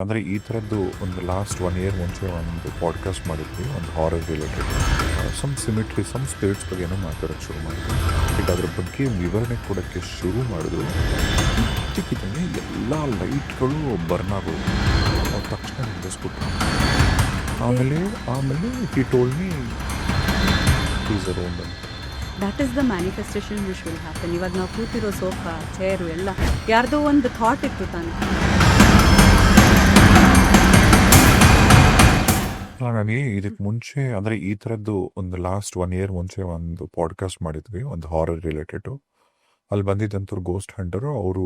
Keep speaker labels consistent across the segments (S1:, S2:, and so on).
S1: ಅಂದರೆ ಈ ಥರದ್ದು ಒಂದು ಲಾಸ್ಟ್ 1 ಇಯರ್ ಮುಂಚೆ ಒಂದು ಪಾಡ್ಕಾಸ್ಟ್ ಮಾಡಿದ್ವಿ, ಒಂದು horror related. Some cemetery, some spirits ಬಗ್ಗೆ ಏನೋ ಮಾತಾಡೋಕ್ಕೆ ಶುರು ಮಾಡಿದ್ವಿ. ಬಟ್ ಅದ್ರ ಬಗ್ಗೆ ವಿವರಣೆ ಕೊಡೋಕ್ಕೆ ಶುರು ಮಾಡಿದ್ರು, ಇದ್ದಕ್ಕಿದ್ದಂಗೆ ಎಲ್ಲ ಲೈಟ್ಗಳು ಬರ್ನ್ ಆಗೋದು. ಅವ್ರು ತಕ್ಷಣ ನಿಲ್ಲಿಸ್ಬಿಟ್ರು. ಆಮೇಲೆ he told me is around ಅಂತ.
S2: That is the manifestation which will happen. ಇವಾಗ ನಾವು ಕೂತಿರೋ ಸೋಫಾ, ಚೇರು ಎಲ್ಲ ಯಾರ್ದೋ ಒಂದು ಥಾಟ್ ಇತ್ತು ತಾನೆ.
S1: ನನಗೆ ಇದಕ್ಕೆ ಮುಂಚೆ ಅಂದರೆ ಈ ಥರದ್ದು ಒಂದು ಲಾಸ್ಟ್ 1 ಇಯರ್ ಮುಂಚೆ ಒಂದು ಪಾಡ್ಕಾಸ್ಟ್ ಮಾಡಿದ್ವಿ, ಒಂದು ಹಾರರ್ ರಿಲೇಟೆಡು. ಅಲ್ಲಿ ಬಂದಿದ್ದಂಥವ್ರು ಗೋಸ್ಟ್ ಹಂಟರು. ಅವರು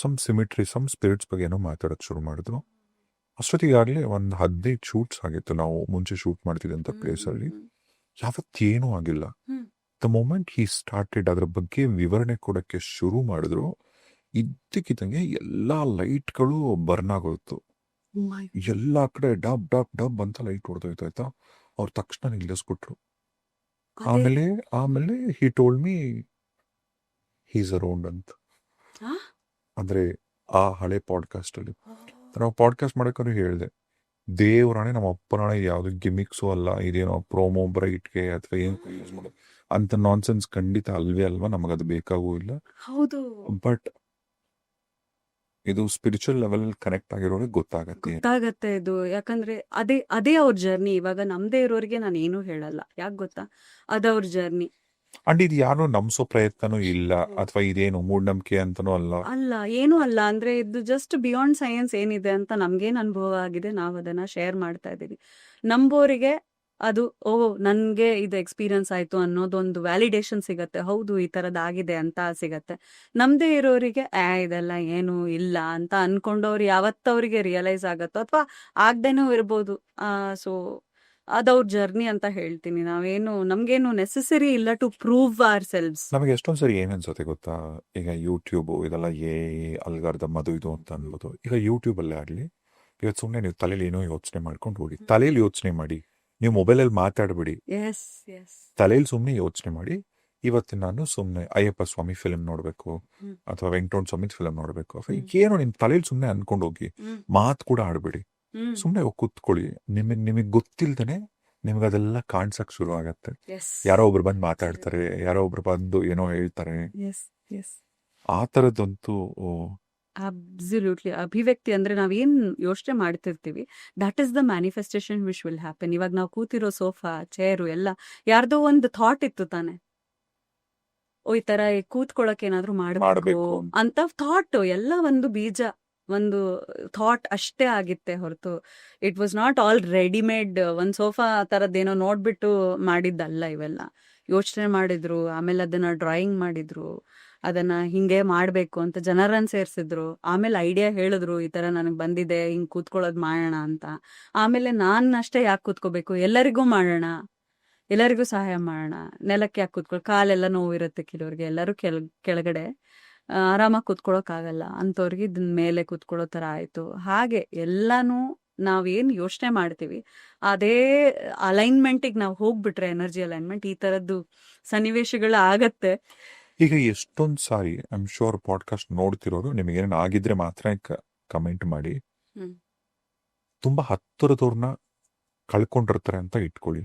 S1: ಸಮ್ ಸಿಮಿಟ್ರಿ, ಸಮ್ ಸ್ಪಿರಿಟ್ಸ್ ಬಗ್ಗೆ ಏನೋ ಮಾತಾಡೋಕ್ಕೆ ಶುರು ಮಾಡಿದ್ರು. ಅಷ್ಟೊತ್ತಿಗಾಗಲೇ ಒಂದು 15 ಶೂಟ್ಸ್ ಆಗಿತ್ತು ನಾವು ಮುಂಚೆ ಶೂಟ್ ಮಾಡ್ತಿದ್ದಂಥ ಪ್ಲೇಸಲ್ಲಿ. ಯಾವತ್ತೇನೂ ಆಗಿಲ್ಲ. ದ ಮೊಮೆಂಟ್ ಹಿ ಸ್ಟಾರ್ಟೆಡ್ ಅದ್ರ ಬಗ್ಗೆ ವಿವರಣೆ ಕೊಡೋಕ್ಕೆ ಶುರು ಮಾಡಿದ್ರು, ಇದ್ದಕ್ಕಿದ್ದಂಗೆ ಎಲ್ಲ ಲೈಟ್ಗಳು ಬರ್ನ್ ಆಗೋಯ್ತು. ಎಲ್ಲ ಕಡೆ ಡಬ್ ಡಬ್ ಡಬ್ ಅಂತ ಲೈಟ್ ಹೊಡೆದೋಯ್ತು. ಆಯ್ತಾ, ಅವ್ರು ತಕ್ಷಣ ನಿಲ್ಲಿಸ್ಬಿಟ್ರು. ಆಮೇಲೆ he told me he's around ಅಂತ. ಅಂದ್ರೆ ಆ ಹಳೆ ಪಾಡ್ಕಾಸ್ಟ್ ಅಲ್ಲಿ ನಾವು ಪಾಡ್ಕಾಸ್ಟ್ ಮಾಡೋಕ್ಕಾದ್ರೂ ಹೇಳಿದೆ, ದೇವರಾಣೆ ನಮ್ಮ ಅಪ್ಪನಾಣೆ ಯಾವ್ದು ಗಿಮಿಕ್ಸು ಅಲ್ಲ, ಇದೇನೋ ಪ್ರೋಮೋ ಬ್ರೈಟ್ಗೆ ಅಥವಾ ಏನು ಯೂಸ್ ಮಾಡೋದು ಅಂತ ನಾನ್ಸೆನ್ಸ್ ಖಂಡಿತ ಅಲ್ವೇ ಅಲ್ವಾ, ನಮಗದು ಬೇಕಾಗೂ ಇಲ್ಲ.
S2: ಹೌದು,
S1: ಬಟ್ ಇದು ಸ್ಪಿರಿಚುವಲ್ ಲೆವೆಲ್ ಕನೆಕ್ಟ್ ಆಗಿರೋರಿಗೆ
S2: ಗೊತ್ತಾಗತ್ತೆ ಇದು. ಯಾಕಂದ್ರೆ ಅದೇ ಅವ್ರ ಜರ್ನಿ. ಇವಾಗ ನಮ್ದೇ ಇರೋರಿಗೆ ನಾನು ಏನು ಹೇಳಲ್ಲ, ಯಾಕೆ ಗೊತ್ತಾ, ಅದವ್ರ ಜರ್ನಿ.
S1: ಅಂಡ್ ಇದು ಯಾರು ನಂಬಿಸೋ ಪ್ರಯತ್ನನೂ ಇಲ್ಲ, ಅಥವಾ ಇದೇನು ಮೂಢನಂಬಿಕೆ ಅಂತನೂ
S2: ಅಲ್ಲ, ಏನೂ ಅಲ್ಲ. ಅಂದ್ರೆ ಇದು ಜಸ್ಟ್ ಬಿಯಾಂಡ್ ಸೈನ್ಸ್ ಏನಿದೆ ಅಂತ ನಮ್ಗೇನ್ ಅನುಭವ ಆಗಿದೆ, ನಾವು ಅದನ್ನ ಶೇರ್ ಮಾಡ್ತಾ ಇದೀವಿ. ನಂಬೋರಿಗೆ ಅದು ನನ್ಗೆ ಇದು ಎಕ್ಸ್ಪೀರಿಯನ್ಸ್ ಆಯ್ತು ಅನ್ನೋದೊಂದು ವ್ಯಾಲಿಡೇಷನ್ ಸಿಗತ್ತೆ. ಹೌದು, ಈ ತರದಾಗಿದೆ ಅಂತ ಸಿಗತ್ತೆ. ನಮ್ದೇ ಇರೋರಿಗೆ ಇದೆಲ್ಲ ಏನು ಇಲ್ಲ ಅಂತ ಅನ್ಕೊಂಡವ್ರು ಯಾವತ್ತವ್ರಿಗೆ ರಿಯಲೈಸ್ ಆಗತ್ತೋ ಅಥವಾ ಆಗ್ದೇನೂ ಇರ್ಬೋದು. ಸೊ ಅದವ್ರ ಜರ್ನಿ ಅಂತ ಹೇಳ್ತೀನಿ. ನಮ್ಗೇನು ನೆಸೆಸರಿ ಇಲ್ಲ ಟು ಪ್ರೂವ್ ಅವರ್ ಸೆಲ್ವ್ಸ್.
S1: ನಮಗೆ ಎಷ್ಟೊಂದ್ ಸರಿ ಏನ್ ಅನ್ಸುತ್ತೆ ಗೊತ್ತಾ, ಈಗ ಯೂಟ್ಯೂಬ್ ಇದೆಲ್ಲ ಅಲ್ಗಾರ್ದಮ್ ಅದು ಇದು ಅಂತ ಅನ್ಬೋದು. ಈಗ ಯೂಟ್ಯೂಬ್ ಅಲ್ಲೇ ಆಗ್ಲಿ, ಇವತ್ತು ಸುಮ್ಮನೆ ನೀವು ತಲೆಯಲ್ಲಿ ಏನೋ ಯೋಚನೆ ಮಾಡ್ಕೊಂಡು ಹೋಗಿ, ತಲೆಯಲ್ಲಿ ಯೋಚನೆ ಮಾಡಿ, ನೀವು ಮೊಬೈಲಲ್ಲಿ ಮಾತಾಡ್ಬಿಡಿ, ತಲೆಯಲ್ಲಿ ಸುಮ್ಮನೆ ಯೋಚನೆ ಮಾಡಿ. ಇವತ್ತು ನಾನು ಸುಮ್ಮನೆ ಅಯ್ಯಪ್ಪ ಸ್ವಾಮಿ ಫಿಲ್ಮ್ ನೋಡ್ಬೇಕು ಅಥವಾ ವೆಂಕಟರಮಣ ಸ್ವಾಮಿ ಫಿಲ್ಮ್ ನೋಡ್ಬೇಕು, ಏನೋ ನಿಮ್ ತಲೆಯಲ್ಲಿ ಸುಮ್ಮನೆ ಅನ್ಕೊಂಡು ಹೋಗಿ, ಮಾತು ಕೂಡ ಆಡ್ಬಿಡಿ, ಸುಮ್ಮನೆ ಕೂತ್ಕೊಳ್ಳಿ. ನಿಮಗ್ ಗೊತ್ತಿಲ್ದೇನೆ ನಿಮ್ಗೆ ಅದೆಲ್ಲ ಕಾಣ್ಸಕ್ ಶುರು ಆಗತ್ತೆ. ಯಾರೋ ಒಬ್ರು ಬಂದು ಮಾತಾಡ್ತಾರೆ, ಯಾರೋ ಒಬ್ರು ಬಂದು ಏನೋ ಹೇಳ್ತಾರೆ. ಆ ತರದಂತೂ
S2: ಅಬ್ಸಲ್ಯೂಟ್ಲಿ ಅಭಿವ್ಯಕ್ತಿ ಅಂದ್ರೆ ನಾವೇನ್ ಯೋಚನೆ ಮಾಡ್ತಿರ್ತೀವಿ, that is the manifestation which will happen. ಇವಾಗ ನಾವು ಕೂತಿರೋ ಸೋಫಾ, ಚೇರು ಎಲ್ಲ ಯಾರ್ದೋ ಒಂದು ಥಾಟ್ ಇತ್ತು ತಾನೆ. ಈ ತರ ಕೂತ್ಕೊಳಕ್ ಏನಾದ್ರು ಮಾಡ್ಬೇಕು ಅಂತ ಥಾಟ್ ಎಲ್ಲ ಒಂದು ಬೀಜ, ಒಂದು ಥಾಟ್ ಅಷ್ಟೇ ಆಗಿತ್ತೆ ಹೊರತು it was not all readymade. ಒಂದ್ ಸೋಫಾ ತರದ್ದೇನೋ ನೋಡ್ಬಿಟ್ಟು ಮಾಡಿದ್ದಲ್ಲ. ಇವೆಲ್ಲ ಯೋಚನೆ ಮಾಡಿದ್ರು, ಆಮೇಲೆ ಅದನ್ನ ಡ್ರಾಯಿಂಗ್ ಮಾಡಿದ್ರು, ಅದನ್ನ ಹಿಂಗೆ ಮಾಡ್ಬೇಕು ಅಂತ ಜನರನ್ನ ಸೇರ್ಸಿದ್ರು, ಆಮೇಲೆ ಐಡಿಯಾ ಹೇಳಿದ್ರು, ಈ ತರ ನನಗ್ ಬಂದಿದೆ, ಹಿಂಗ್ ಕೂತ್ಕೊಳ್ಳೋದ್ ಮಾಡೋಣ ಅಂತ. ಆಮೇಲೆ ನಾನ್ ಅಷ್ಟೇ ಯಾಕೆ ಕೂತ್ಕೋಬೇಕು, ಎಲ್ಲರಿಗೂ ಮಾಡೋಣ, ಎಲ್ಲರಿಗೂ ಸಹಾಯ ಮಾಡೋಣ. ನೆಲಕ್ಕೆ ಯಾಕೆ ಕೂತ್ಕೊಳ್ಳೋ, ಕಾಲೆಲ್ಲ ನೋವಿರುತ್ತೆ ಕೆಲವ್ರಿಗೆ, ಎಲ್ಲರೂ ಕೆಳಗಡೆ ಆರಾಮಾಗಿ ಕೂತ್ಕೊಳ್ಳೋಕ್ ಆಗಲ್ಲ ಅಂತವ್ರಿಗೆ ಇದನ್ ಮೇಲೆ ಕೂತ್ಕೊಳ್ಳೋ ತರ ಆಯ್ತು. ಹಾಗೆ ಎಲ್ಲಾನು ನಾವೇನ್ ಯೋಚನೆ ಮಾಡ್ತೀವಿ ಅದೇ ಅಲೈನ್ಮೆಂಟಿಗೆ ನಾವು ಹೋಗ್ಬಿಟ್ರೆ, ಎನರ್ಜಿ ಅಲೈನ್ಮೆಂಟ್, ಈ ತರದ್ದು ಸನ್ನಿವೇಶಗಳು ಆಗತ್ತೆ.
S1: ಈಗ ಎಷ್ಟೊಂದ್ ಸಾರಿ ಐ ಆಮ್ ಶೋರ್ ಪಾಡ್ಕಾಸ್ಟ್ ನೋಡ್ತಿರೋರು ನಿಮಗೇನೇನು ಆಗಿದ್ರೆ ಮಾತ್ರ ಕಮೆಂಟ್ ಮಾಡಿ. ತುಂಬಾ ಹತ್ತಿರದವ್ರನ್ನ ಕಳ್ಕೊಂಡಿರ್ತಾರೆ ಅಂತ ಇಟ್ಕೊಳ್ಳಿ.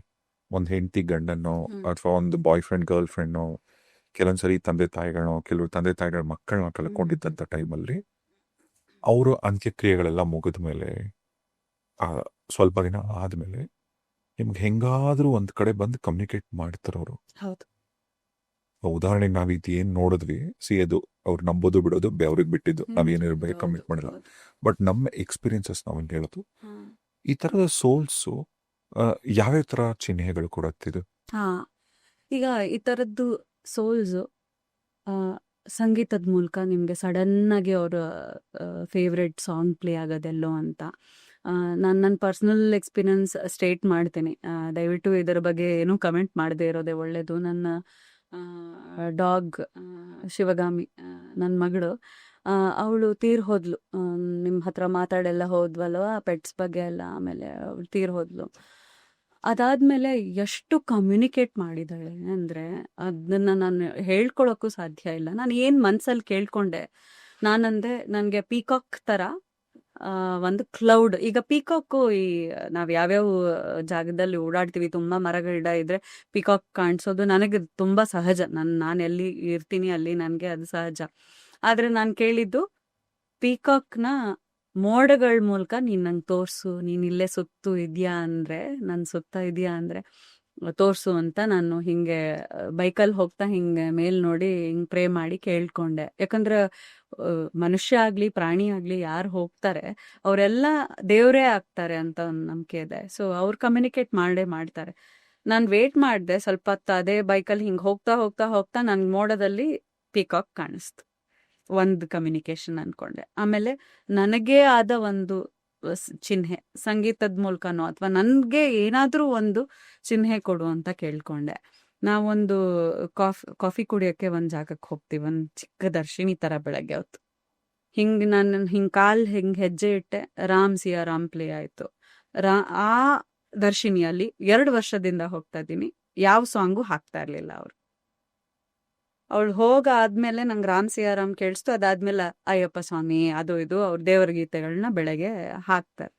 S1: ಒಂದ್ ಹೆಂಡತಿ ಗಂಡನೋ ಅಥವಾ ಒಂದು ಬಾಯ್ ಫ್ರೆಂಡ್ ಗರ್ಲ್ ಫ್ರೆಂಡ್ನೋ, ಕೆಲವೊಂದ್ಸರಿ ತಂದೆ ತಾಯಿಗಳನ್ನೋ, ಕೆಲವು ತಂದೆ ತಾಯಿಗಳ ಮಕ್ಕಳನ್ನ ಕಳ್ಕೊಂಡಿದ್ದಂಥ ಟೈಮಲ್ಲಿ ಅವರು ಅಂತ್ಯಕ್ರಿಯೆಗಳೆಲ್ಲ ಮುಗಿದ ಮೇಲೆ, ಸ್ವಲ್ಪ ದಿನ ಆದ್ಮೇಲೆ ನಿಮ್ಗೆ ಹೆಂಗಾದ್ರೂ ಒಂದ್ ಕಡೆ ಬಂದು ಕಮ್ಯುನಿಕೇಟ್ ಮಾಡ್ತಾರೆ ಅವರು. ಉದಾಹರಣೆಗೆ ನಾವ್ ಇದು ಏನ್ ನೋಡಿದ್ವಿ, ಅದು ಅವ್ರು ನಂಬೋದು ಬಿಡೋದು ಅವ್ರಿಗೆ ಬಿಟ್ಟಿದ್ದು, ನಾವೇನಿರ್ಬೇಕು ಕಮಿಟ್ ಮಾಡಿಲ್ಲ. ಬಟ್ ನಮ್ಮ ಎಕ್ಸ್ಪೀರಿಯನ್ಸಸ್ ನಾವೇನ್ ಹೇಳೋದು, ಈ ತರದ ಸೋಲ್ಸು ಯಾವ್ಯಾವ ತರ ಚಿಹ್ನೆಗಳು ಕೊಡತ್ತಿದ್ದು.
S2: ಈಗ ಈ ತರದ್ದು ಸೋಲ್ಸ್ ಸಂಗೀತದ ಮೂಲಕ ನಿಮ್ಗೆ ಸಡನ್ ಆಗಿ ಅವ್ರ ಫೇವ್ರೆಟ್ ಸಾಂಗ್ ಪ್ಲೇ ಆಗೋದೆಲ್ಲೋ ಅಂತ ನಾನು ನನ್ನ ಪರ್ಸನಲ್ ಎಕ್ಸ್ಪೀರಿಯನ್ಸ್ ಸ್ಟೇಟ್ ಮಾಡ್ತೀನಿ. ದಯವಿಟ್ಟು ಇದರ ಬಗ್ಗೆ ಏನೂ ಕಮೆಂಟ್ ಮಾಡದೇ ಇರೋದೇ ಒಳ್ಳೇದು. ನನ್ನ ಡಾಗ್ ಶಿವಗಾಮಿ, ನನ್ನ ಮಗಳು, ಅವಳು ತೀರ್ ಹೋದ್ಲು. ನಿಮ್ಮ ಹತ್ರ ಮಾತಾಡೆಲ್ಲ ಹೋದ್ವಲ್ವ ಪೆಟ್ಸ್ ಬಗ್ಗೆ ಎಲ್ಲ. ಆಮೇಲೆ ಅವಳು ತೀರ್ ಹೋದ್ಲು. ಅದಾದ್ಮೇಲೆ ಎಷ್ಟು ಕಮ್ಯುನಿಕೇಟ್ ಮಾಡಿದಾಳೆ ಅಂದ್ರೆ ಅದನ್ನ ನಾನು ಹೇಳ್ಕೊಳಕ್ಕೂ ಸಾಧ್ಯ ಇಲ್ಲ. ನಾನು ಏನ್ ಮನ್ಸಲ್ಲಿ ಕೇಳ್ಕೊಂಡೆ, ನಾನಂದೆ ನನಗೆ ಪೀಕಾಕ್ ತರ ಒಂದು ಕ್ಲೌಡ್. ಈಗ ಪೀಕಾಕು ನಾವ್ ಯಾವ್ಯಾವ ಜಾಗದಲ್ಲಿ ಓಡಾಡ್ತೀವಿ, ತುಂಬಾ ಮರಗಿಡ ಇದ್ರೆ ಪೀಕಾಕ್ ಕಾಣಿಸೋದು ನನಗೆ ತುಂಬಾ ಸಹಜ. ನಾನು ಎಲ್ಲಿ ಇರ್ತೀನಿ ಅಲ್ಲಿ ನನ್ಗೆ ಅದು ಸಹಜ. ಆದ್ರೆ ನಾನ್ ಕೇಳಿದ್ದು ಪೀಕಾಕ್ನ ಮೋಡಗಳ ಮೂಲಕ ನೀನ್ ನಂಗೆ ತೋರ್ಸು, ನೀನ್ ಇಲ್ಲೇ ನನ್ ಸುತ್ತ ಇದೆಯಾ ಅಂದ್ರೆ ತೋರ್ಸು ಅಂತ ನಾನು ಹಿಂಗೆ ಬೈಕಲ್ಲಿ ಹೋಗ್ತಾ ಹಿಂಗೆ ಮೇಲ್ ನೋಡಿ ಹಿಂಗ್ ಪ್ರೇ ಮಾಡಿ ಕೇಳ್ಕೊಂಡೆ. ಯಾಕಂದ್ರೆ ಮನುಷ್ಯ ಆಗ್ಲಿ ಪ್ರಾಣಿ ಆಗ್ಲಿ ಯಾರು ಹೋಗ್ತಾರೆ ಅವರೆಲ್ಲ ದೇವ್ರೇ ಆಗ್ತಾರೆ ಅಂತ ಒಂದು ನಂಬಿಕೆ ಇದೆ. ಸೊ ಅವ್ರು ಕಮ್ಯುನಿಕೇಟ್ ಮಾಡ್ತಾರೆ. ನಾನು ವೇಟ್ ಮಾಡಿದೆ ಸ್ವಲ್ಪ ಹೊತ್ತು, ಅದೇ ಬೈಕಲ್ಲಿ ಹಿಂಗ್ ಹೋಗ್ತಾ ಹೋಗ್ತಾ ಹೋಗ್ತಾ ನನ್ ಮೋಡದಲ್ಲಿ ಪೀಕಾಕ್ ಕಾಣಿಸ್ತು. ಒಂದು ಕಮ್ಯುನಿಕೇಶನ್ ಅನ್ಕೊಂಡೆ. ಆಮೇಲೆ ನನಗೇ ಆದ ಒಂದು ಚಿಹ್ನೆ, ಸಂಗೀತದ ಮೂಲಕನೋ ಅಥವಾ ನನ್ಗೆ ಏನಾದ್ರೂ ಒಂದು ಚಿಹ್ನೆ ಕೊಡು ಅಂತ ಕೇಳ್ಕೊಂಡೆ. ನಾವೊಂದು ಕಾಫಿ ಕುಡಿಯೋಕೆ ಒಂದ್ ಜಾಗಕ್ಕೆ ಹೋಗ್ತೀವಿ, ಒಂದ್ ಚಿಕ್ಕ ದರ್ಶಿನಿ ತರ ಬೆಳಗ್ಗೆ ಹೊತ್ತು. ನಾನು ಕಾಲ್ ಹೆಜ್ಜೆ ಇಟ್ಟೆ, ರಾಮ್ ಸಿಯಾ ರಾಮ್ ಪ್ಲೇ ಆಯ್ತು. ಆ ದರ್ಶಿನಿಯಲ್ಲಿ 2 ವರ್ಷದಿಂದ ಹೋಗ್ತಾ ಇದ್ದೀನಿ, ಯಾವ ಸಾಂಗು ಹಾಕ್ತಾ ಇರ್ಲಿಲ್ಲ ಅವ್ರು. ಅವಳು ಹೋಗಾದ್ಮೇಲೆ ನಂಗೆ ರಾಮ್ ಸಿಯಾರಾಮ್ ಕೇಳಿಸ್ತು. ಅದಾದ್ಮೇಲೆ ಅಯ್ಯಪ್ಪ ಸ್ವಾಮಿ ಅದು ಇದು ಅವ್ರ ದೇವರ ಗೀತೆಗಳನ್ನ ಬೆಳಗ್ಗೆ ಹಾಕ್ತಾರೆ.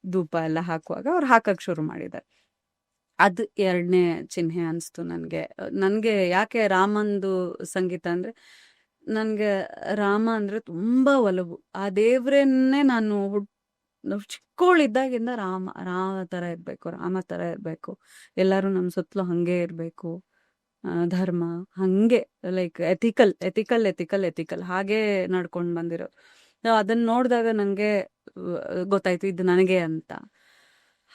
S2: ಧೂಪ ಎಲ್ಲ ಹಾಕುವಾಗ ಅವ್ರು ಹಾಕಕ್ ಶುರು ಮಾಡಿದ್ದಾರೆ. ಅದು 2ನೇ ಚಿಹ್ನೆ ಅನ್ಸ್ತು ನನ್ಗೆ. ಯಾಕೆ ರಾಮಂದು ಸಂಗೀತ ಅಂದ್ರೆ ನನ್ಗೆ ರಾಮ ಅಂದ್ರೆ ತುಂಬಾ ಒಲವು. ಆ ದೇವ್ರನ್ನೇ ನಾನು ಚಿಕ್ಕವಳಿದ್ದಾಗಿಂದ ರಾಮ ತರ ಇರ್ಬೇಕು, ಎಲ್ಲಾರು ನಮ್ ಸುತ್ತಲೂ ಹಂಗೆ ಇರ್ಬೇಕು, ಧರ್ಮ ಹಂಗೆ ಲೈಕ್ ಎಥಿಕಲ್ ಹಾಗೆ ನಡ್ಕೊಂಡ್ ಬಂದಿರೋ. ಅದನ್ನ ನೋಡಿದಾಗ ನಂಗೆ ಗೊತ್ತಾಯ್ತು ಇದು ನನಗೆ ಅಂತ.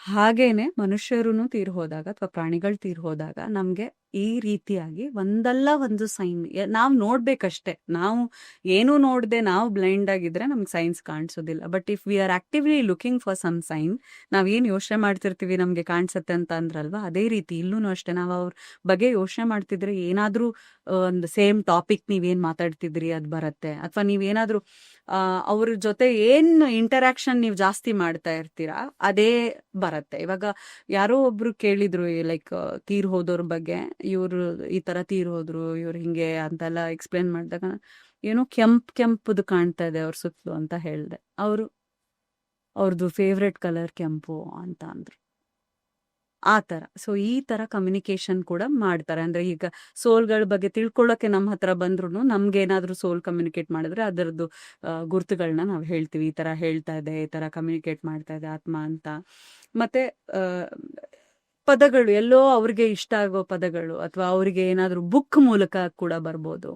S2: ಹಾಗೇನೆ ಮನುಷ್ಯರು ತೀರ್ ಹೋದಾಗ ಅಥವಾ ಪ್ರಾಣಿಗಳು ತೀರ್ ಹೋದಾಗ ನಮ್ಗೆ ಈ ರೀತಿಯಾಗಿ ಒಂದಲ್ಲ ಒಂದು ಸೈನ್ ನಾವ್ ನೋಡ್ಬೇಕಷ್ಟೆ. ನಾವು ಏನು ನೋಡ್ದೆ ನಾವು ಬ್ಲೈಂಡ್ ಆಗಿದ್ರೆ ನಮ್ಗೆ ಸೈನ್ಸ್ ಕಾಣಿಸೋದಿಲ್ಲ. But if we are actively looking for some sign, ನಾವೇನ್ ಯೋಚನೆ ಮಾಡ್ತಿರ್ತೀವಿ ನಮ್ಗೆ ಕಾಣಿಸತ್ತೆ ಅಂತ ಅಂದ್ರಲ್ವಾ, ಅದೇ ರೀತಿ ಇಲ್ಲೂ ಅಷ್ಟೇ. ನಾವು ಅವ್ರ ಬಗ್ಗೆ ಯೋಚನೆ ಮಾಡ್ತಿದ್ರೆ ಏನಾದ್ರೂ ಒಂದು ಸೇಮ್ ಟಾಪಿಕ್ ನೀವೇನ್ ಮಾತಾಡ್ತಿದ್ರಿ ಅದ್ ಬರತ್ತೆ. ಅಥವಾ ನೀವೇನಾದ್ರೂ ಅವ್ರ ಜೊತೆ ಏನ್ ಇಂಟರಾಕ್ಷನ್ ನೀವು ಜಾಸ್ತಿ ಮಾಡ್ತಾ ಇರ್ತೀರಾ ಅದೇ ಬರತ್ತೆ. ಇವಾಗ ಯಾರೋ ಒಬ್ರು ಕೇಳಿದ್ರು ಲೈಕ್ ತೀರ್ ಹೋದವ್ರ ಬಗ್ಗೆ, ಇವ್ರು ಈ ತರ ತೀರ್ ಹೋದ್ರು, ಇವ್ರು ಹಿಂಗೆ ಅಂತೆಲ್ಲ ಎಕ್ಸ್ಪ್ಲೇನ್ ಮಾಡಿದಾಗ ಏನೋ ಕೆಂಪುದು ಕಾಣ್ತಾ ಇದೆ ಅವ್ರ ಸುತ್ತಲೂ ಅಂತ ಹೇಳ್ದೆ. ಅವ್ರದ್ದು ಫೇವ್ರೆಟ್ ಕಲರ್ ಕೆಂಪು ಅಂತ ಅಂದ್ರು. ಆ ತರ. ಸೊ ಈ ತರ ಕಮ್ಯುನಿಕೇಶನ್ ಕೂಡ ಮಾಡ್ತಾರೆ. ಅಂದ್ರೆ ಈಗ ಸೋಲ್ಗಳ ಬಗ್ಗೆ ತಿಳ್ಕೊಳ್ಳೋಕೆ ನಮ್ಮ ಹತ್ರ ಬಂದ್ರು ನಮ್ಗೆ ಏನಾದ್ರೂ ಸೋಲ್ ಕಮ್ಯುನಿಕೇಟ್ ಮಾಡಿದ್ರೆ ಅದರದ್ದು ಗುರುತುಗಳನ್ನ ನಾವು ಹೇಳ್ತೀವಿ, ಈ ತರ ಹೇಳ್ತಾ ಇದೆ, ಈ ತರ ಕಮ್ಯುನಿಕೇಟ್ ಮಾಡ್ತಾ ಇದೆ ಆತ್ಮ ಅಂತ. ಮತ್ತೆ ಪದಗಳು ಎಲ್ಲೋ ಅವ್ರಿಗೆ ಇಷ್ಟ ಆಗೋ ಪದಗಳು, ಅಥವಾ ಅವ್ರಿಗೆ ಏನಾದ್ರೂ ಬುಕ್ ಮೂಲಕ ಕೂಡ ಬರ್ಬೋದು.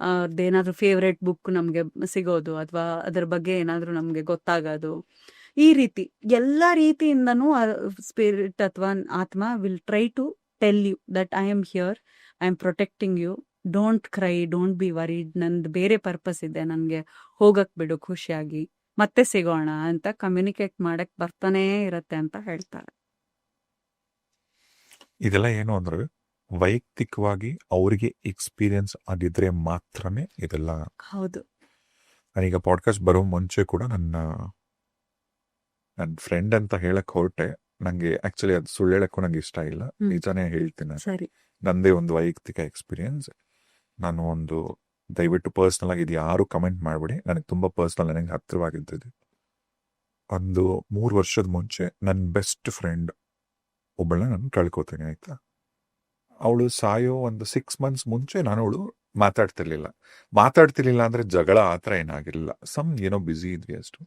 S2: ಅದೇನಾದ್ರೂ ಫೇವ್ರೆಟ್ ಬುಕ್ ನಮ್ಗೆ ಸಿಗೋದು, ಅಥವಾ ಅದ್ರ ಬಗ್ಗೆ ಏನಾದ್ರೂ ನಮ್ಗೆ ಗೊತ್ತಾಗೋದು. ಈ ರೀತಿ ಎಲ್ಲಾ ರೀತಿಯಿಂದನೂ ಸ್ಪಿರಿಟ್ ಅಥವಾ ಆತ್ಮ will try to tell you that I am here, I am protecting you, don't cry, don't be worried, ನಂದು ಬೇರೆ ಪರ್ಪಸ್ ಇದೆ, ನನ್ಗೆ ಹೋಗಕ್ ಬಿಡು ಖುಷಿಯಾಗಿ, ಮತ್ತೆ ಸಿಗೋಣ ಅಂತ ಕಮ್ಯುನಿಕೇಟ್ ಮಾಡಕ್ ಬರ್ತಾನೇ ಇರತ್ತೆ ಅಂತ ಹೇಳ್ತಾರೆ.
S1: ಇದೆಲ್ಲ ಏನು ಅಂದ್ರೆ ವೈಯಕ್ತಿಕವಾಗಿ ಅವರಿಗೆ ಎಕ್ಸ್ಪೀರಿಯನ್ಸ್ ಆಗಿದ್ರೆ ಮಾತ್ರನೇ ಇದೆಲ್ಲ.
S2: ಹೌದು.
S1: ನಾನೀಗ ಪಾಡ್ಕಾಸ್ಟ್ ಬರೋ ಮುಂಚೆ ಕೂಡ ನನ್ನ ಫ್ರೆಂಡ್ ಅಂತ ಹೇಳಕ್ ಹೊರಟೆ. ನಂಗೆ ಆಕ್ಚುಲಿ ಅದು ಸುಳ್ಳು ಹೇಳಕ್ಕೂ ನಂಗೆ ಇಷ್ಟ ಇಲ್ಲ, ನಿಜಾನೇ ಹೇಳ್ತೀನಿ.
S2: ಸರಿ.
S1: ನಂದೇ ಒಂದು ವೈಯಕ್ತಿಕ ಎಕ್ಸ್ಪೀರಿಯನ್ಸ್. ನಾನು ಒಂದು ದಯವಿಟ್ಟು ಪರ್ಸ್ನಲ್ ಆಗಿ ಇದು ಯಾರು ಕಮೆಂಟ್ ಮಾಡ್ಬಿಡಿ, ನನಗೆ ತುಂಬಾ ಪರ್ಸ್ನಲ್, ನನಗೆ ಹತ್ತಿರವಾಗಿದ್ದು. ಒಂದು 3 ವರ್ಷದ ಮುಂಚೆ ನನ್ನ ಬೆಸ್ಟ್ ಫ್ರೆಂಡ್ ಒಬ್ಬಳನ್ನ ನಾನು ಕಳ್ಕೊತೀನಿ, ಆಯ್ತಾ. ಅವಳು ಸಾಯೋ ಒಂದು 6 months ಮುಂಚೆ ನಾನು ಅವಳು ಮಾತಾಡ್ತಿರ್ಲಿಲ್ಲ ಅಂದ್ರೆ ಜಗಳ ಆ ಥರ ಏನಾಗಿರ್ಲಿಲ್ಲ, ಏನೋ ಬ್ಯುಸಿ ಇದ್ವಿ ಅಷ್ಟು.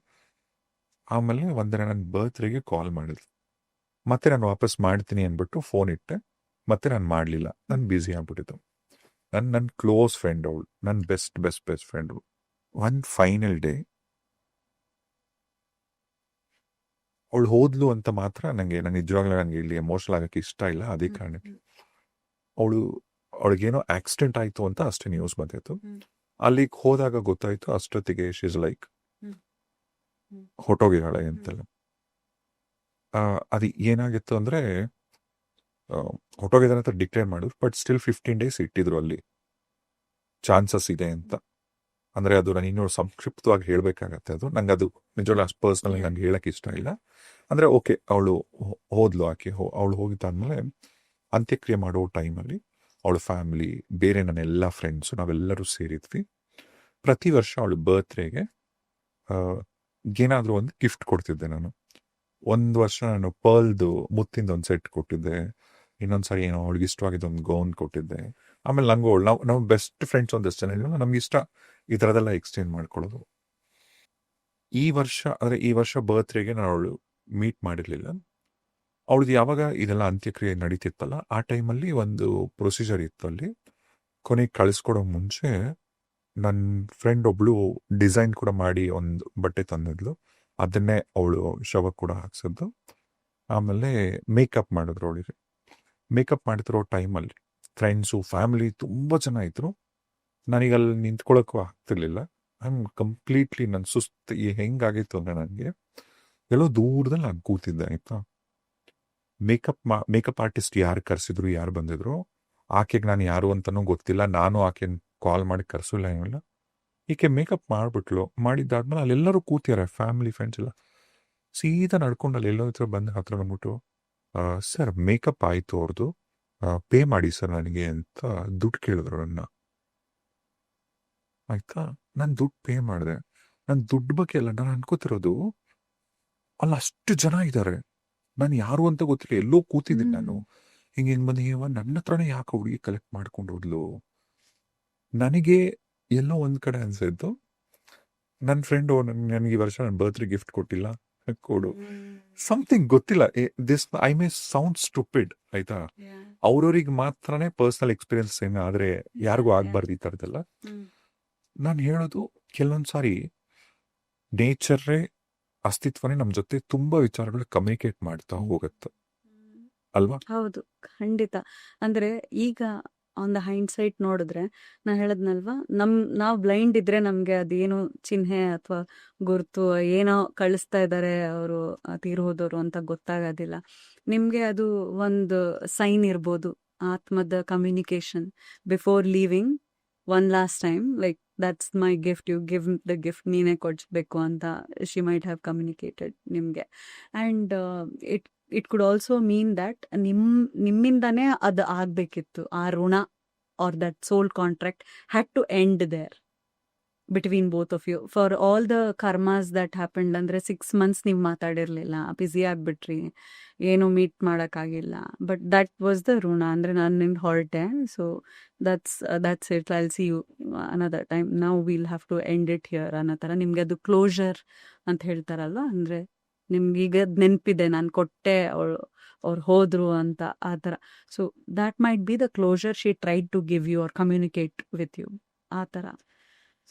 S1: ಆಮೇಲೆ ಒಂದಿನ ನನ್ನ ಬರ್ತ್ಡೇಗೆ ಕಾಲ್ ಮಾಡಿದ್ರು, ಮತ್ತೆ ನಾನು ವಾಪಸ್ ಮಾಡ್ತೀನಿ ಅಂದ್ಬಿಟ್ಟು ಫೋನ್ ಇಟ್ಟೆ, ಮತ್ತೆ ನಾನು ಮಾಡಲಿಲ್ಲ, ನಾನು ಬ್ಯುಸಿ ಆಗ್ಬಿಟ್ಟಿದ್ದು. ನನ್ನ ಕ್ಲೋಸ್ ಫ್ರೆಂಡ್ ಅವಳು, ನನ್ನ best friend. One final day ಅವಳು ಹೋದ್ಲು ಅಂತ ಮಾತ್ರ ನಂಗೆ ನಿಜವಾಗ್ಲೂ ನನಗೆ ಇಲ್ಲಿ ಎಮೋಷನಲ್ ಆಗಕ್ಕೆ ಇಷ್ಟ ಇಲ್ಲ. ಅದೇ ಕಾರಣಕ್ಕೆ ಅವಳಿಗೇನೋ ಆಕ್ಸಿಡೆಂಟ್ ಆಯ್ತು ಅಂತ ಅಷ್ಟೇ ನ್ಯೂಸ್ ಬಂದಿತ್ತು. ಅಲ್ಲಿಗೆ ಹೋದಾಗ ಗೊತ್ತಾಯ್ತು ಅಷ್ಟೊತ್ತಿಗೆ ಶೀಸ್ ಲೈಕ್ ಹೊಟ್ಟೋಗಿದ್ದಾಳೆ ಅಂತೆಲ್ಲ. ಅದು ಏನಾಗಿತ್ತು ಅಂದ್ರೆ ಹೊಟ್ಟೋಗಿದ್ದಾನೆ ಅಂತ ಡಿಕ್ಲೇರ್ ಮಾಡಿದ್ರು, ಬಟ್ ಸ್ಟಿಲ್ 15 days ಇಟ್ಟಿದ್ರು ಅಲ್ಲಿ ಚಾನ್ಸಸ್ ಇದೆ ಅಂತ. ಅಂದ್ರೆ ಅದು ನಾನು ಇನ್ನೂ ಸಂಕ್ಷಿಪ್ತವಾಗಿ ಹೇಳ್ಬೇಕಾಗತ್ತೆ. ಅದು ನಂಗೆ ಅದು ನಿಜವಾಗ್ಲೂ ಅಷ್ಟು ಪರ್ಸ್ನಲ್ ನಂಗೆ ಹೇಳಕ್ ಇಷ್ಟ ಇಲ್ಲ. ಅಂದ್ರೆ ಓಕೆ, ಅವಳು ಹೋದ್ಲು, ಅವಳು ಹೋಗಿದ್ದಾದ್ಮೇಲೆ ಅಂತ್ಯಕ್ರಿಯೆ ಮಾಡೋ ಟೈಮಲ್ಲಿ ಅವಳ ಫ್ಯಾಮಿಲಿ, ಬೇರೆ ನನ್ನ ಎಲ್ಲ ಫ್ರೆಂಡ್ಸು, ನಾವೆಲ್ಲರೂ ಸೇರಿದ್ವಿ. ಪ್ರತಿ ವರ್ಷ ಅವಳು ಬರ್ತ್ಡೇಗೆ ಏನಾದರೂ ಒಂದು ಗಿಫ್ಟ್ ಕೊಡ್ತಿದ್ದೆ ನಾನು. ಒಂದು ವರ್ಷ ನಾನು ಪರ್ಲ್ದು ಮುತ್ತಿಂದ ಒಂದು ಸೆಟ್ ಕೊಟ್ಟಿದ್ದೆ. ಇನ್ನೊಂದು ಸಾರಿ ಏನೋ ಅವಳಿಗೆ ಇಷ್ಟವಾಗಿದ್ದ ಒಂದು ಗೌನ್ ಕೊಟ್ಟಿದ್ದೆ. ಆಮೇಲೆ ನಂಗೂ ನಾವು ಬೆಸ್ಟ್ ಫ್ರೆಂಡ್ಸ್ ಒಂದಷ್ಟು ಜನ ಇದ್ವಲ್ಲ, ನಮ್ಗೆ ಇಷ್ಟ ಈ ಥರದೆಲ್ಲ ಎಕ್ಸ್ಚೇಂಜ್ ಮಾಡ್ಕೊಳ್ಳೋದು. ಈ ವರ್ಷ ಬರ್ತ್ಡೇಗೆ ನಾನು ಅವಳು ಮೀಟ್ ಮಾಡಿರಲಿಲ್ಲ. ಅವಳದು ಯಾವಾಗ ಇದೆಲ್ಲ ಅಂತ್ಯಕ್ರಿಯೆ ನಡೀತಿತ್ತಲ್ಲ, ಆ ಟೈಮಲ್ಲಿ ಒಂದು ಪ್ರೊಸೀಜರ್ ಇತ್ತು ಅಲ್ಲಿ. ಕೊನೆಗೆ ಕಳಿಸ್ಕೊಡೋ ಮುಂಚೆ ನನ್ನ ಫ್ರೆಂಡ್ ಒಬ್ಳು ಡಿಸೈನ್ ಕೂಡ ಮಾಡಿ ಒಂದು ಬಟ್ಟೆ ತಂದಿದ್ಲು. ಅದನ್ನೇ ಅವಳು ಶವ ಕೂಡ ಹಾಕ್ಸಿದ್ದು. ಆಮೇಲೆ ಮೇಕಪ್ ಮಾಡಿದ್ರು ಅವಳಿಗೆ. ಮೇಕಪ್ ಮಾಡ್ತಿರೋ ಟೈಮಲ್ಲಿ ಫ್ರೆಂಡ್ಸು ಫ್ಯಾಮಿಲಿ ತುಂಬ ಜನ ಇದ್ರು. ನನಗೆ ಅಲ್ಲಿ ನಿಂತ್ಕೊಳ್ಳೋಕ್ಕೂ ಆಗ್ತಿರ್ಲಿಲ್ಲ. ಐ ಆಮ್ ಕಂಪ್ಲೀಟ್ಲಿ ನನ್ನ ಸುಸ್ತು ಹೆಂಗಾಗಿತ್ತು ಅಂದರೆ ನನಗೆ ಎಲ್ಲೋ ದೂರದಲ್ಲಿ ನಾನು ಕೂತಿದ್ದೆ, ಆಯಿತಾ. ಮೇಕಪ್ ಆರ್ಟಿಸ್ಟ್ ಯಾರು ಕರೆಸಿದ್ರು, ಯಾರು ಬಂದಿದ್ರು, ಆಕೆಗೆ ನಾನು ಯಾರು ಅಂತಲೂ ಗೊತ್ತಿಲ್ಲ. ನಾನು ಆಕೆನ ಕಾಲ್ ಮಾಡಿ ಕರೆಸಿಲ್ಲ, ಏನಿಲ್ಲ. ಈಕೆ ಮೇಕಪ್ ಮಾಡಿಬಿಟ್ಲು. ಮಾಡಿದ್ದಾದ್ಮೇಲೆ ಅಲ್ಲೆಲ್ಲರೂ ಕೂತಿದ್ದಾರೆ, ಫ್ಯಾಮಿಲಿ ಫ್ರೆಂಡ್ಸ್ ಎಲ್ಲ. ಸೀದಾ ನಡ್ಕೊಂಡು ಅಲ್ಲಿ ಎಲ್ಲೋ ಹತ್ರ ಬಂದ್ಬಿಟ್ಟು, ಸರ್ ಮೇಕಪ್ ಆಯಿತು ಅವ್ರದ್ದು, ಪೇ ಮಾಡಿ ಸರ್ ನನಗೆ ಅಂತ ದುಡ್ಡು ಕೇಳಿದ್ರು ನನ್ನ. ಆಯಿತಾ, ನಾನು ದುಡ್ಡು ಪೇ ಮಾಡಿದೆ. ನಾನು ದುಡ್ಡು ಬಗ್ಗೆ ಎಲ್ಲ ನಾನು ಅನ್ಕೋತಿರೋದು, ಅಲ್ಲಿ ಅಷ್ಟು ಜನ ಇದ್ದಾರೆ, ನಾನು ಯಾರು ಅಂತ ಗೊತ್ತಿಲ್ಲ, ಎಲ್ಲೋ ಕೂತಿದ್ದೀನಿ ನಾನು. ಹಿಂಗೆ ಬಂದು ನನ್ನ ಹತ್ರನೇ ಯಾಕೆ ಹುಡುಗಿ ಕಲೆಕ್ಟ್ ಮಾಡ್ಕೊಂಡು ಹೋದ್ಲು. ನನಗೆ ಎಲ್ಲೋ ಒಂದು ಕಡೆ ಅನ್ಸಿದ್ದು, ನನ್ನ ಫ್ರೆಂಡು ನನಗೆ ಈ ವರ್ಷ ನನ್ನ ಬರ್ತ್ಡೇ ಗಿಫ್ಟ್ ಕೊಟ್ಟಿಲ್ಲ, ಕೊಡು ಸಮಥಿಂಗ್ ಗೊತ್ತಿಲ್ಲ. ಐ ಮೇ ಸೌಂಡ್ ಸ್ಟುಪಿಡ್, ಆಯ್ತಾ. ಅವ್ರವ್ರಿಗೆ ಮಾತ್ರನೇ ಪರ್ಸನಲ್ ಎಕ್ಸ್ಪೀರಿಯನ್ಸ್ ಏನು, ಆದರೆ ಯಾರಿಗೂ ಆಗ್ಬಾರ್ದು ಈ ಥರದ್ದೆಲ್ಲ. ನಾನು ಹೇಳೋದು, ಕೆಲವೊಂದು ಸಾರಿ ನೇಚರೇ ಅಸ್ತಿತ್ವನೇ ನಮ್ಮ ಜೊತೆ ತುಂಬಾ ವಿಚಾರಗಳು ಕಮ್ಯುನಿಕೇಟ್ ಮಾಡ್ತಾ ಹೋಗುತ್ತೆ ಅಲ್ವಾ?
S2: ಹೌದು, ಖಂಡಿತ. ಅಂದ್ರೆ ಈಗ ಆನ್ ದ ಹೈಂಡ್ ಸೈಟ್ ನೋಡಿದ್ರೆ, ನಾ ಹೇಳದ್ನಲ್ವಾ, ನಾವು ಬ್ಲೈಂಡ್ ಇದ್ರೆ ನಮ್ಗೆ ಅದೇನು ಚಿಹ್ನೆ ಅಥವಾ ಗುರುತು ಏನೋ ಕಳಿಸ್ತಾ ಇದ್ದಾರೆ ಅವರು ತೀರ್ ಹೋದವರು ಅಂತ ಗೊತ್ತಾಗೋದಿಲ್ಲ. ನಿಮ್ಗೆ ಅದು ಒಂದು ಸೈನ್ ಇರ್ಬೋದು, ಆತ್ಮದ communication before leaving one last time, like that's my gift, you give the gift, ನೀನೇ ಕೊಡಿಸ್ಬೇಕು ಅಂತ ಶಿ ಮೈಟ್ ಹ್ಯಾವ್ ಕಮ್ಯುನಿಕೇಟೆಡ್ ನಿಮಗೆ. And it could also mean that ನಿಮ್ಮಿಂದಾನೇ ಅದು ಆಗಬೇಕಿತ್ತು, ಆ ಋಣ or that soul contract had to end there between both of you for all the karmas that happened. ಅಂದರೆ 6 months ನೀವು ಮಾತಾಡಿರಲಿಲ್ಲ, ಬ್ಯುಸಿ ಆಗಿಬಿಟ್ರಿ, ಏನೂ ಮೀಟ್ ಮಾಡೋಕ್ಕಾಗಿಲ್ಲ. ಬಟ್ ದಟ್ ವಾಸ್ ದ ಋಣ. ಅಂದರೆ ನಾನು ನಿನ್ನ ಹೊರಟೆ, so that's it, I'll see you another time, ನಾವು will have to end it here ಅನ್ನೋ ಥರ. ನಿಮಗೆ ಅದು ಕ್ಲೋಷರ್ ಅಂತ ಹೇಳ್ತಾರಲ್ವ, ಅಂದರೆ ನಿಮ್ಗೀಗ ನೆನಪಿದೆ, ನಾನು ಕೊಟ್ಟೆ, ಅವ್ರು ಹೋದ್ರು ಅಂತ, ಆ ಥರ. So that might be the closure she tried to give you or communicate with you, ಆ ಥರ.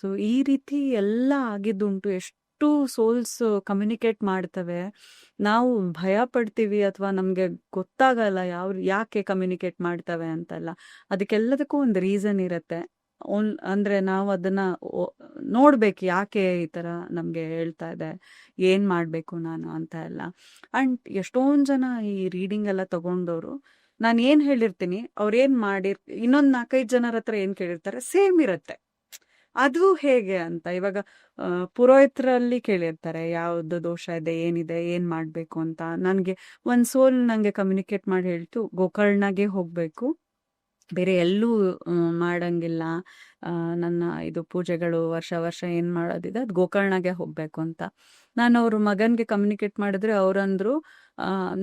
S2: ಸೊ ಈ ರೀತಿ ಎಲ್ಲ ಆಗಿದ್ದುಂಟು. ಎಷ್ಟು ಸೋಲ್ಸ್ ಕಮ್ಯುನಿಕೇಟ್ ಮಾಡ್ತವೆ, ನಾವು ಭಯ ಪಡ್ತೀವಿ ಅಥವಾ ನಮಗೆ ಗೊತ್ತಾಗಲ್ಲ ಯಾಕೆ ಕಮ್ಯುನಿಕೇಟ್ ಮಾಡ್ತವೆ ಅಂತೆಲ್ಲ. ಅದಕ್ಕೆಲ್ಲದಕ್ಕೂ ಒಂದು ರೀಸನ್ ಇರುತ್ತೆ. ಅಂದರೆ ನಾವು ಅದನ್ನ ನೋಡ್ಬೇಕು, ಯಾಕೆ ಈ ಥರ ನಮಗೆ ಹೇಳ್ತಾ ಇದೆ, ಏನು ಮಾಡಬೇಕು ನಾನು ಅಂತ ಎಲ್ಲ. ಆ್ಯಂಡ್ ಎಷ್ಟೊಂದು ಜನ ಈ ರೀಡಿಂಗ್ ಎಲ್ಲ ತಗೊಂಡವರು, ನಾನು ಏನು ಹೇಳಿರ್ತೀನಿ, ಅವ್ರು ಏನು ಇನ್ನೊಂದು 4-5 ಜನರ ಹತ್ರ ಏನು ಕೇಳಿರ್ತಾರೆ, ಸೇಮ್ ಇರುತ್ತೆ. ಅದು ಹೇಗೆ ಅಂತ, ಇವಾಗ ಪುರೋಹಿತರಲ್ಲಿ ಕೇಳಿರ್ತಾರೆ ಯಾವ್ದು ದೋಷ ಇದೆ, ಏನಿದೆ, ಏನು ಮಾಡಬೇಕು ಅಂತ. ನನಗೆ ಒಂದು ಸೋಲ್ ನನಗೆ ಕಮ್ಯುನಿಕೇಟ್ ಮಾಡಿ ಹೇಳ್ತು, ಗೋಕರ್ಣಗೆ ಹೋಗಬೇಕು, ಬೇರೆ ಎಲ್ಲೂ ಮಾಡಂಗಿಲ್ಲ, ನನ್ನ ಇದು ಪೂಜೆಗಳು ವರ್ಷ ಏನು ಮಾಡೋದಿದೆ ಅದು ಗೋಕರ್ಣಗೆ ಹೋಗಬೇಕು ಅಂತ. ನಾನು ಅವ್ರ ಮಗನಿಗೆ ಕಮ್ಯುನಿಕೇಟ್ ಮಾಡಿದ್ರೆ ಅವರಂದ್ರು,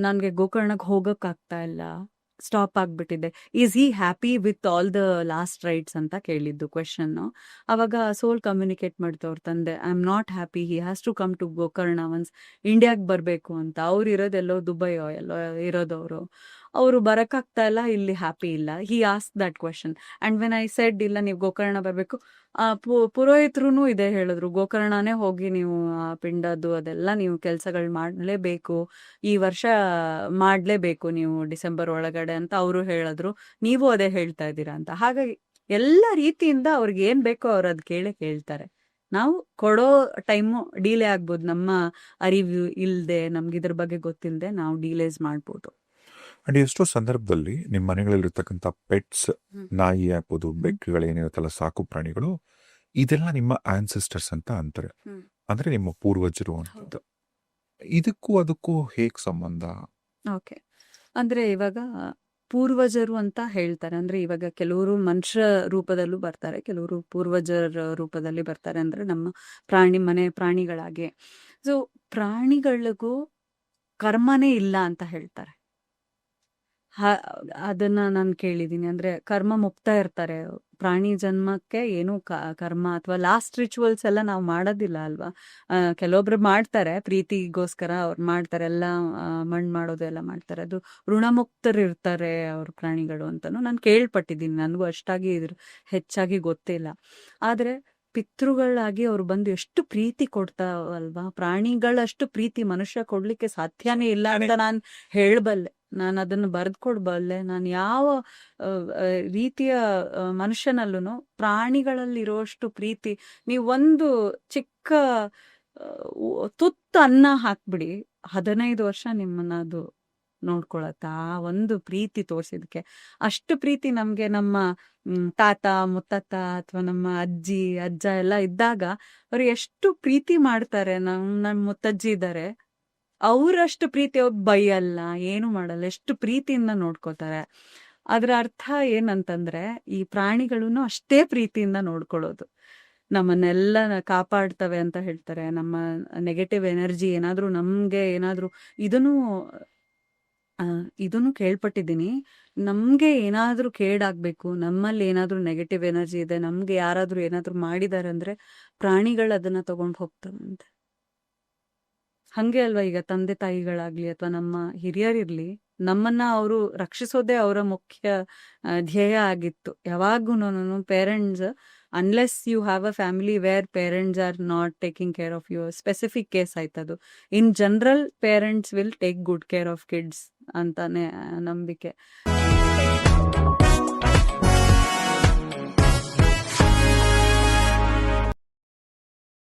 S2: ನನಗೆ ಗೋಕರ್ಣಕ್ಕೆ ಹೋಗೋಕ್ಕಾಗ್ತಾ ಇಲ್ಲ, ಸ್ಟಾಪ್ ಆಗಿಬಿಟ್ಟಿದೆ. Is he happy with all the last rites ಅಂತ ಕೇಳಿದ್ದು ಕ್ವೆಶನ್ನು. ಅವಾಗ ಸೋಲ್ ಕಮ್ಯುನಿಕೇಟ್ ಮಾಡ್ತು ಅವ್ರ ತಂದೆ, I am not happy, he has to come to Gokarna once, ಇಂಡಿಯಾಗೆ ಬರಬೇಕು ಅಂತ. ಅವ್ರು ಇರೋದೆಲ್ಲೋ ದುಬೈಯೋ ಎಲ್ಲೋ ಇರೋದವರು, ಅವರು ಬರೋಕ್ಕಾಗ್ತಾ ಇಲ್ಲ, ಇಲ್ಲಿ ಹ್ಯಾಪಿ ಇಲ್ಲ. ಹಿ ask that question. And when I said ಇಲ್ಲ ನೀವು ಗೋಕರ್ಣ ಬರಬೇಕು, ಪುರೋಹಿತರು ಇದೇ ಹೇಳಿದ್ರು, ಗೋಕರ್ಣನೇ ಹೋಗಿ ನೀವು ಪಿಂಡದ್ದು ಅದೆಲ್ಲ ನೀವು ಕೆಲಸಗಳು ಮಾಡಲೇಬೇಕು, ಈ ವರ್ಷ ಮಾಡಲೇಬೇಕು ನೀವು ಡಿಸೆಂಬರ್ ಒಳಗಡೆ ಅಂತ ಅವರು ಹೇಳಿದ್ರು. ನೀವು ಅದೇ ಹೇಳ್ತಾ ಇದ್ದೀರಾ ಅಂತ. ಹಾಗಾಗಿ ಎಲ್ಲ ರೀತಿಯಿಂದ ಅವ್ರಿಗೆ ಏನು ಬೇಕೋ ಅವ್ರು ಅದು ಕೇಳ್ತಾರೆ. ನಾವು ಕೊಡೋ ಟೈಮು ಡಿಲೇ ಆಗ್ಬೋದು, ನಮ್ಮ ಅರಿವು ಇಲ್ಲದೆ, ನಮ್ಗೆ ಇದ್ರ ಬಗ್ಗೆ ಗೊತ್ತಿಲ್ಲದೆ ನಾವು ಡಿಲೇಸ್ ಮಾಡ್ಬೋದು.
S1: ಅಂಡ್ ಎಷ್ಟೋ ಸಂದರ್ಭದಲ್ಲಿ ನಿಮ್ಮ ಮನೆಗಳಲ್ಲಿರ್ತಕ್ಕಂಥ ಪೆಟ್ಸ್, ನಾಯಿ ಆಗ್ಬೋದು, ಬೆಕ್ಕುಗಳೇನಿರುತ್ತಲ್ಲ, ಸಾಕು ಪ್ರಾಣಿಗಳು, ಇದೆಲ್ಲ ನಿಮ್ಮ ಆನ್ಸೆಸ್ಟರ್ಸ್ ಅಂತ ಅಂತಾರೆ, ಅಂದ್ರೆ ನಿಮ್ಮ ಪೂರ್ವಜರು ಅಂತ. ಇದಕ್ಕೂ ಅದಕ್ಕೂ ಹೇಗೆ ಸಂಬಂಧ?
S2: ಓಕೆ, ಅಂದರೆ ಇವಾಗ ಪೂರ್ವಜರು ಅಂತ ಹೇಳ್ತಾರೆ. ಅಂದ್ರೆ ಇವಾಗ ಕೆಲವರು ಮನುಷ್ಯ ರೂಪದಲ್ಲೂ ಬರ್ತಾರೆ, ಕೆಲವರು ಪೂರ್ವಜರ ರೂಪದಲ್ಲಿ ಬರ್ತಾರೆ. ಅಂದ್ರೆ ನಮ್ಮ ಮನೆ ಪ್ರಾಣಿಗಳಾಗೆ. ಸೊ ಪ್ರಾಣಿಗಳಿಗೂ ಕರ್ಮನೇ ಇಲ್ಲ ಅಂತ ಹೇಳ್ತಾರೆ. ಅದನ್ನ ನಾನು ಕೇಳಿದೀನಿ. ಅಂದ್ರೆ ಕರ್ಮ ಮುಕ್ತ ಇರ್ತಾರೆ. ಪ್ರಾಣಿ ಜನ್ಮಕ್ಕೆ ಏನು ಕರ್ಮ ಅಥವಾ ಲಾಸ್ಟ್ ರಿಚುವಲ್ಸ್ ಎಲ್ಲ ನಾವು ಮಾಡೋದಿಲ್ಲ ಅಲ್ವಾ. ಕೆಲವೊಬ್ರು ಮಾಡ್ತಾರೆ, ಪ್ರೀತಿಗೋಸ್ಕರ ಅವ್ರು ಮಾಡ್ತಾರೆ, ಎಲ್ಲ ಮಣ್ಣು ಮಾಡೋದು ಎಲ್ಲ ಮಾಡ್ತಾರೆ. ಅದು ಋಣಮುಕ್ತರಿರ್ತಾರೆ ಅವ್ರ ಪ್ರಾಣಿಗಳು ಅಂತಾನು ನಾನು ಕೇಳ್ಪಟ್ಟಿದ್ದೀನಿ. ನನಗೂ ಅಷ್ಟಾಗಿ ಇದ್ರ ಹೆಚ್ಚಾಗಿ ಗೊತ್ತಿಲ್ಲ. ಆದ್ರೆ ಪಿತೃಗಳಾಗಿ ಅವ್ರು ಬಂದು ಎಷ್ಟು ಪ್ರೀತಿ ಕೊಡ್ತಾವಲ್ವಾ. ಪ್ರಾಣಿಗಳಷ್ಟು ಪ್ರೀತಿ ಮನುಷ್ಯ ಕೊಡ್ಲಿಕ್ಕೆ ಸಾಧ್ಯನೇ ಇಲ್ಲ ಅಂತ ನಾನು ಹೇಳಬಲ್ಲೆ. ನಾನು ಅದನ್ನು ಬರೆದ್ಕೊಡ್ಬಲ್ಲೆ. ನಾನು ಯಾವ ರೀತಿಯ ಮನುಷ್ಯನಲ್ಲೂ ಪ್ರಾಣಿಗಳಲ್ಲಿರುವಷ್ಟು ಪ್ರೀತಿ ನೀವು ಒಂದು ಚಿಕ್ಕ ತುತ್ತು ಅನ್ನ ಹಾಕ್ಬಿಡಿ, 15 ವರ್ಷ ನಿಮ್ಮನ್ನ ಅದು ನೋಡ್ಕೊಳತ್ತ. ಆ ಒಂದು ಪ್ರೀತಿ ತೋರ್ಸಿದಕ್ಕೆ ಅಷ್ಟು ಪ್ರೀತಿ ನಮ್ಗೆ ನಮ್ಮ ತಾತ ಮುತ್ತಾತ ಅಥವಾ ನಮ್ಮ ಅಜ್ಜಿ ಅಜ್ಜ ಎಲ್ಲ ಇದ್ದಾಗ ಅವ್ರು ಎಷ್ಟು ಪ್ರೀತಿ ಮಾಡ್ತಾರೆ. ನಮ್ಮ ಮುತ್ತಜ್ಜಿ ಇದ್ದಾರೆ, ಅವರಷ್ಟು ಪ್ರೀತಿ ಅವ್ರು ಬೈಯಲ್ಲ, ಏನು ಮಾಡಲ್ಲ, ಎಷ್ಟು ಪ್ರೀತಿಯಿಂದ ನೋಡ್ಕೋತಾರೆ. ಅದ್ರ ಅರ್ಥ ಏನಂತಂದ್ರೆ ಈ ಪ್ರಾಣಿಗಳನ್ನು ಅಷ್ಟೇ ಪ್ರೀತಿಯಿಂದ ನೋಡ್ಕೊಳ್ಳೋದು. ನಮ್ಮನ್ನೆಲ್ಲ ಕಾಪಾಡ್ತವೆ ಅಂತ ಹೇಳ್ತಾರೆ. ನಮ್ಮ ನೆಗೆಟಿವ್ ಎನರ್ಜಿ ಏನಾದ್ರೂ ನಮ್ಗೆ ಏನಾದ್ರೂ ಇದನ್ನು ಕೇಳ್ಪಟ್ಟಿದ್ದೀನಿ. ನಮ್ಗೆ ಏನಾದ್ರೂ ಕೇಡಾಗ್ಬೇಕು, ನಮ್ಮಲ್ಲಿ ಏನಾದ್ರೂ ನೆಗೆಟಿವ್ ಎನರ್ಜಿ ಇದೆ, ನಮ್ಗೆ ಯಾರಾದ್ರೂ ಏನಾದ್ರೂ ಮಾಡಿದಾರೆ ಅಂದ್ರೆ ಪ್ರಾಣಿಗಳು ಅದನ್ನ ತಗೊಂಡು ಹೋಗ್ತವಂತೆ. ಹಂಗೆ ಅಲ್ವಾ ಈಗ ತಂದೆ ತಾಯಿಗಳಾಗ್ಲಿ ಅಥವಾ ನಮ್ಮ ಹಿರಿಯರಿರ್ಲಿ, ನಮ್ಮನ್ನ ಅವರು ರಕ್ಷಿಸೋದೇ ಅವರ ಮುಖ್ಯ ಧ್ಯೇಯ ಆಗಿತ್ತು ಯಾವಾಗೂನು. Parents, unless you have a family where parents are not taking care of you, specific case ಆಯ್ತದು. In general parents will take good care of kids ಅಂತಾನೆ ನಂಬಿಕೆ.